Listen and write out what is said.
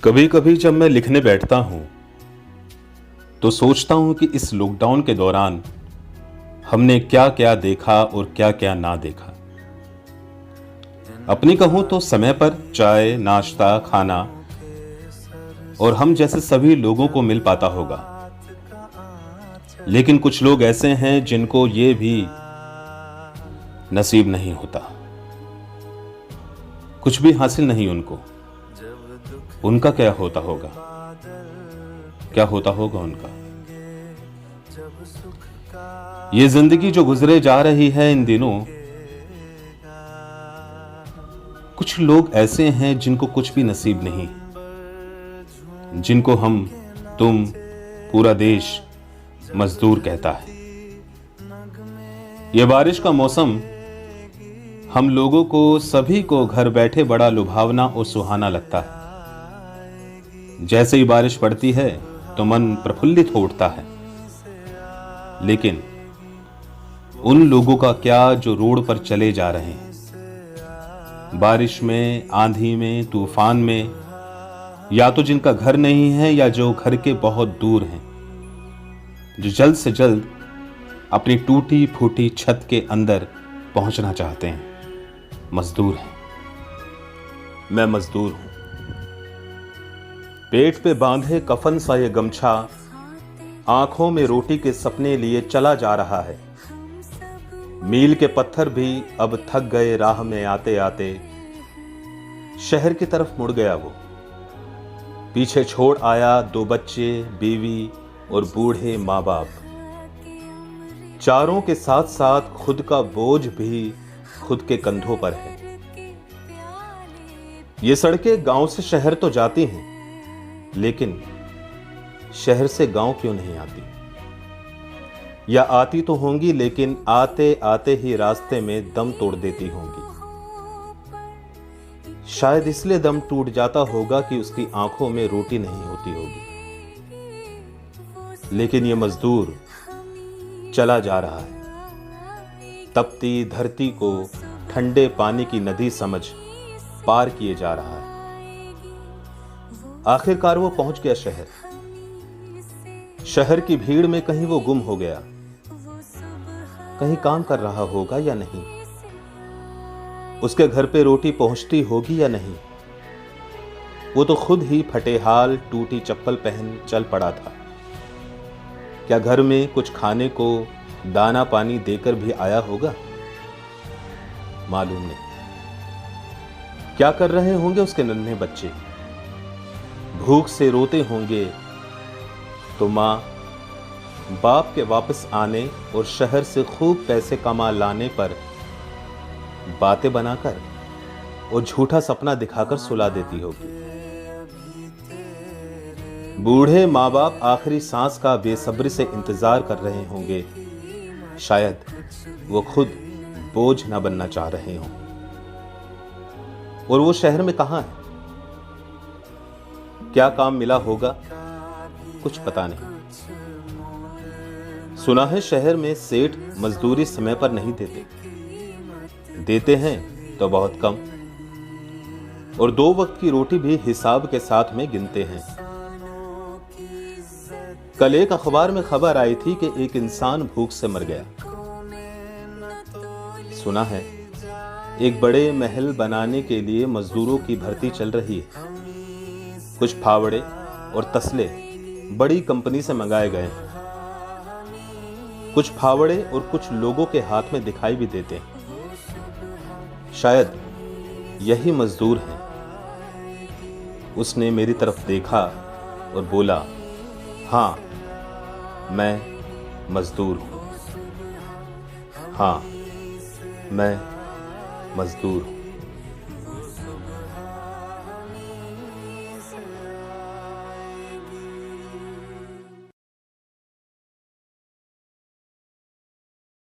कभी कभी जब मैं लिखने बैठता हूं तो सोचता हूं कि इस लॉकडाउन के दौरान हमने क्या क्या देखा और क्या क्या ना देखा। अपनी कहूं तो समय पर चाय नाश्ता खाना और हम जैसे सभी लोगों को मिल पाता होगा, लेकिन कुछ लोग ऐसे हैं जिनको ये भी नसीब नहीं होता। कुछ भी हासिल नहीं उनको। उनका क्या होता होगा, क्या होता होगा उनका। ये जिंदगी जो गुजरे जा रही है इन दिनों, कुछ लोग ऐसे हैं जिनको कुछ भी नसीब नहीं, जिनको हम तुम पूरा देश मजदूर कहता है। यह बारिश का मौसम हम लोगों को सभी को घर बैठे बड़ा लुभावना और सुहाना लगता है। जैसे ही बारिश पड़ती है तो मन प्रफुल्लित हो उठता है, लेकिन उन लोगों का क्या जो रोड पर चले जा रहे हैं, बारिश में, आंधी में, तूफान में, या तो जिनका घर नहीं है या जो घर के बहुत दूर हैं, जो जल्द से जल्द अपनी टूटी फूटी छत के अंदर पहुंचना चाहते हैं। मजदूर हैं। मैं मजदूर हूं। पेट पे बांधे कफन सा ये गमछा आंखों में रोटी के सपने लिए चला जा रहा है। मील के पत्थर भी अब थक गए राह में आते आते। शहर की तरफ मुड़ गया वो, पीछे छोड़ आया 2 बच्चे, बीवी और बूढ़े माँ बाप। चारों के साथ साथ खुद का बोझ भी खुद के कंधों पर है। ये सड़कें गांव से शहर तो जाती हैं, लेकिन शहर से गांव क्यों नहीं आती? या आती तो होंगी, लेकिन आते आते ही रास्ते में दम तोड़ देती होंगी। शायद इसलिए दम टूट जाता होगा कि उसकी आंखों में रोटी नहीं होती होगी। लेकिन यह मजदूर चला जा रहा है, तपती धरती को ठंडे पानी की नदी समझ पार किए जा रहा है। आखिरकार वो पहुंच गया शहर। शहर की भीड़ में कहीं वो गुम हो गया। कहीं काम कर रहा होगा या नहीं, उसके घर पे रोटी पहुंचती होगी या नहीं। वो तो खुद ही फटे हाल, टूटी चप्पल पहन चल पड़ा था। क्या घर में कुछ खाने को दाना पानी देकर भी आया होगा? मालूम नहीं। क्या कर रहे होंगे उसके नन्हे बच्चे? भूख से रोते होंगे तो मां बाप के वापस आने और शहर से खूब पैसे कमा लाने पर बातें बनाकर और झूठा सपना दिखाकर सुला देती होगी। बूढ़े माँ बाप आखिरी सांस का बेसब्री से इंतजार कर रहे होंगे। शायद वो खुद बोझ ना बनना चाह रहे हों। और वो शहर में कहां है? क्या काम मिला होगा? कुछ पता नहीं। सुना है शहर में सेठ मजदूरी समय पर नहीं देते, देते हैं तो बहुत कम, और 2 वक्त की रोटी भी हिसाब के साथ में गिनते हैं। कल एक अखबार में खबर आई थी कि एक इंसान भूख से मर गया। सुना है एक बड़े महल बनाने के लिए मजदूरों की भर्ती चल रही है। कुछ फावड़े और तसले बड़ी कंपनी से मंगाए गए हैं। कुछ फावड़े और कुछ लोगों के हाथ में दिखाई भी देते हैं। शायद यही मजदूर हैं। उसने मेरी तरफ देखा और बोला, हाँ मैं मजदूर हूं। हाँ मैं मजदूर हूं।